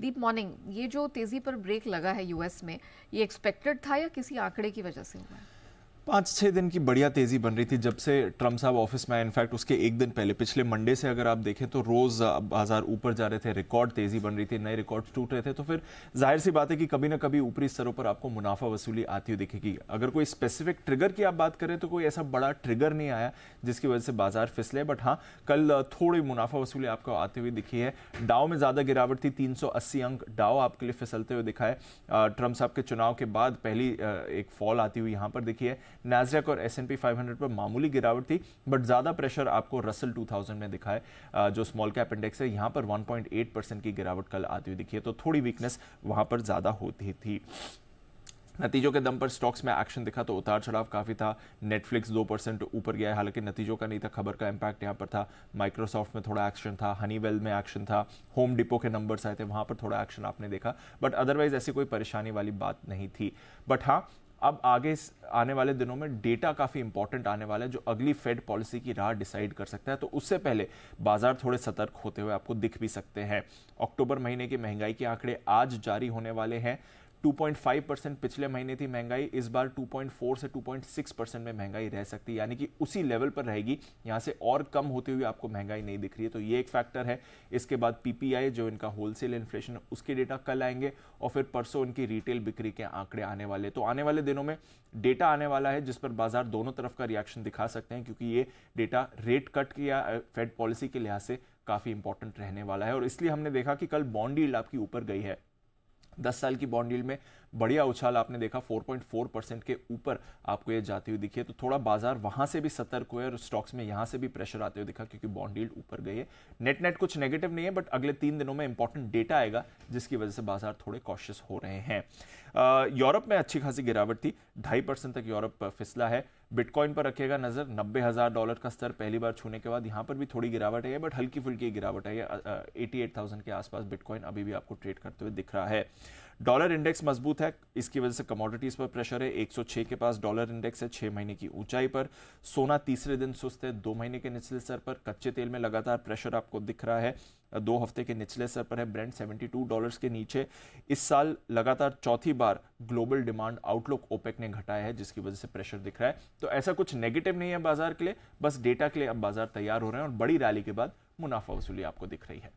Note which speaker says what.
Speaker 1: दीप morning, ये जो तेजी पर ब्रेक लगा है यूएस में, ये एक्सपेक्टेड था या किसी आंकड़े की वजह से हुआ है?
Speaker 2: 5-6 दिन की बढ़िया तेजी बन रही थी जब से ट्रम्प साहब ऑफिस में आए। इनफैक्ट उसके एक दिन पहले पिछले मंडे से अगर आप देखें तो रोज बाजार ऊपर जा रहे थे, रिकॉर्ड तेजी बन रही थी, नए रिकॉर्ड टूट रहे थे। तो फिर जाहिर सी बात है कि कभी ना कभी ऊपरी स्तरों पर आपको मुनाफा वसूली आती हुई दिखेगी। अगर कोई स्पेसिफिक ट्रिगर की आप बात करें तो कोई ऐसा बड़ा ट्रिगर नहीं आया जिसकी वजह से बाजार फिसले, बट हाँ कल थोड़ी मुनाफा वसूली आपको आती हुई दिखी है। डाउ में ज्यादा गिरावट थी, 380 अंक डाउ आपके लिए फिसलते हुए दिखा है। ट्रम्प साहब के चुनाव के बाद पहली एक फॉल आती हुई यहां पर दिखी है। नैस्डैक और S&P 500 पर मामूली गिरावट थी, बट ज्यादा प्रेशर आपको रसल 2000 में दिखा है। जो स्मॉल कैप इंडेक्स है यहां पर 1.8% की गिरावट कल आती हुई दिखी है, तो थोड़ी वीकनेस वहां पर ज्यादा होती थी। नतीजों के दम पर स्टॉक्स में एक्शन दिखा तो उतार चढ़ाव काफी था। नेटफ्लिक्स 2% ऊपर गया है, हालांकि नतीजों का नहीं था, खबर का इंपैक्ट यहां पर था। माइक्रोसॉफ्ट में थोड़ा एक्शन था, हनीवेल में एक्शन था, होम डिपो के नंबर्स आए थे, वहां पर थोड़ा एक्शन आपने देखा, बट अदरवाइज ऐसी कोई परेशानी वाली बात नहीं थी। बट हाँ, अब आगे आने वाले दिनों में डेटा काफी इंपॉर्टेंट आने वाला है जो अगली फेड पॉलिसी की राह डिसाइड कर सकता है, तो उससे पहले बाजार थोड़े सतर्क होते हुए आपको दिख भी सकते हैं। अक्टूबर महीने की महंगाई के आंकड़े आज जारी होने वाले हैं। 2.5% पिछले महीने थी महंगाई, इस बार 2.4 से 2.6% में महंगाई रह सकती है, यानी कि उसी लेवल पर रहेगी, यहां से और कम होती हुई आपको महंगाई नहीं दिख रही है, तो ये एक फैक्टर है। इसके बाद PPI जो इनका होलसेल इन्फ्लेशन, उसके डेटा कल आएंगे, और फिर परसों इनकी रिटेल बिक्री के आंकड़े आने वाले। तो आने वाले दिनों में डेटा आने वाला है जिस पर बाजार दोनों तरफ का रिएक्शन दिखा सकते हैं, क्योंकि ये डेटा रेट कट की या फेड पॉलिसी के लिहाज से काफी इंपॉर्टेंट रहने वाला है। और इसलिए हमने देखा कि कल बॉन्ड यील्ड आपकी ऊपर गई है। 10 साल की बॉन्ड यील्ड में बढ़िया उछाल आपने देखा, 4.4% के ऊपर आपको ये जाती हुई दिखी है, तो थोड़ा बाजार वहां से भी सतर्क हुए और स्टॉक्स में यहां से भी प्रेशर आते हुए दिखा, क्योंकि बॉन्ड यील्ड ऊपर गई है। नेट कुछ नेगेटिव नहीं है, बट अगले 3 दिनों में इंपॉर्टेंट डेटा आएगा जिसकी वजह से बाजार थोड़े कॉशियस हो रहे हैं। यूरोप में अच्छी खासी गिरावट थी, 2.5% तक यूरोप फिसला है। बिटकॉइन पर रखिएगा नजर, $90,000 का स्तर पहली बार छूने के बाद यहां पर भी थोड़ी गिरावट है, बट हल्की फुल्की गिरावट है। 88,000 के आसपास बिटकॉइन अभी भी आपको ट्रेड करते हुए दिख रहा है। डॉलर इंडेक्स मजबूत है, इसकी वजह से कमोडिटीज पर प्रेशर है। 106 के पास डॉलर इंडेक्स है 6 महीने की ऊंचाई पर। सोना तीसरे दिन सुस्त है, 2 महीने के निचले स्तर पर। कच्चे तेल में लगातार प्रेशर आपको दिख रहा है, 2 हफ्ते के निचले स्तर पर है। ब्रेंट $72 के नीचे। इस साल लगातार चौथी बार ग्लोबल डिमांड आउटलुक ओपेक ने घटाया है, जिसकी वजह से प्रेशर दिख रहा है। तो ऐसा कुछ नेगेटिव नहीं है बाजार के लिए, बस डेटा के लिए अब बाजार तैयार हो रहे हैं, और बड़ी रैली के बाद मुनाफा वसूली आपको दिख रही है।